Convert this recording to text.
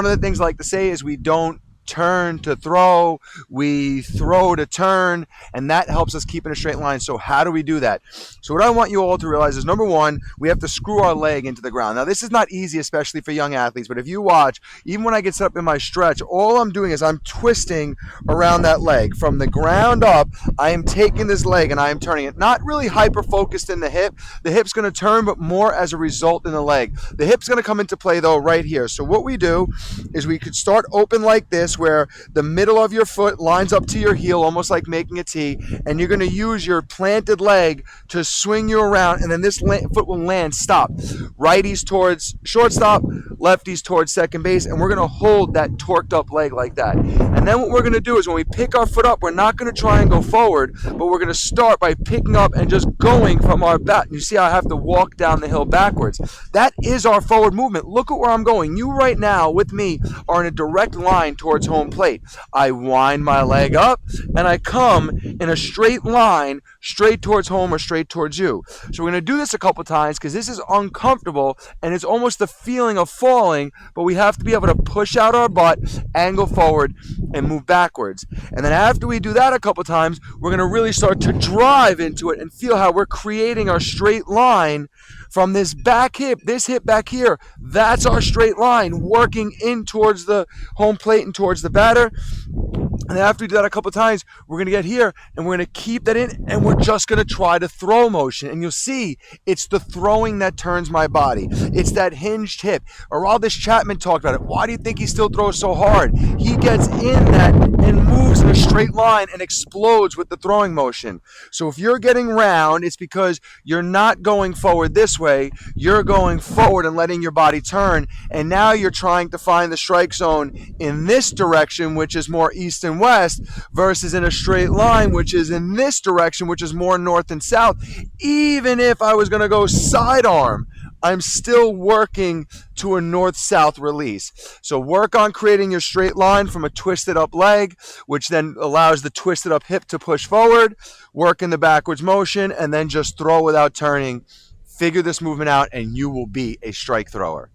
One of the things I like to say is we don't turn to throw, we throw to turn, and that helps us keep in a straight line. So how do we do that? So what I want you all to realize is, number one, we have to screw our leg into the ground. Now this is not easy, especially for young athletes, but if you watch, even when I get set up in my stretch, all I'm doing is I'm twisting around that leg from the ground up. I am taking this leg and I am turning it, not really hyper focused in the hip. The hip's going to turn, but more as a result in the leg. The hip's going to come into play though right here. So what we do is we could start open like this, where the middle of your foot lines up to your heel, almost like making a T, and you're going to use your planted leg to swing you around, and then this foot will land stop. Righties towards shortstop, lefties towards second base, and we're going to hold that torqued up leg like that. And then what we're going to do is when we pick our foot up, we're not going to try and go forward, but we're going to start by picking up and just going from our back. You see how I have to walk down the hill backwards. That is our forward movement. Look at where I'm going. You right now with me are in a direct line towards home plate. I wind my leg up and I come in a straight line straight towards home or straight towards you. So we're going to do this a couple times because this is uncomfortable and it's almost the feeling of falling, but we have to be able to push out our butt, angle forward, and move backwards. And then after we do that a couple times, we're going to really start to drive into it and feel how we're creating our straight line from this back hip, this hip back here. That's our straight line working in towards the home plate and towards the batter. And then after we do that a couple times, we're going to get here and we're going to keep that in and we're just going to try to throw motion. And you'll see it's the throwing that turns my body. It's that hinged hip. Aroldis Chapman talked about it. Why do you think he still throws so hard? He gets in that and moves in a straight line and explodes with the throwing motion. So if you're getting round, it's because you're not going forward this way. You're going forward and letting your body turn. And now you're trying to find the strike zone in this direction, which is more east and west, versus in a straight line, which is in this direction, which is more north and south. Even if I was going to go sidearm, I'm still working to a north-south release. So work on creating your straight line from a twisted up leg, which then allows the twisted up hip to push forward, work in the backwards motion, and then just throw without turning. Figure this movement out, and you will be a strike thrower.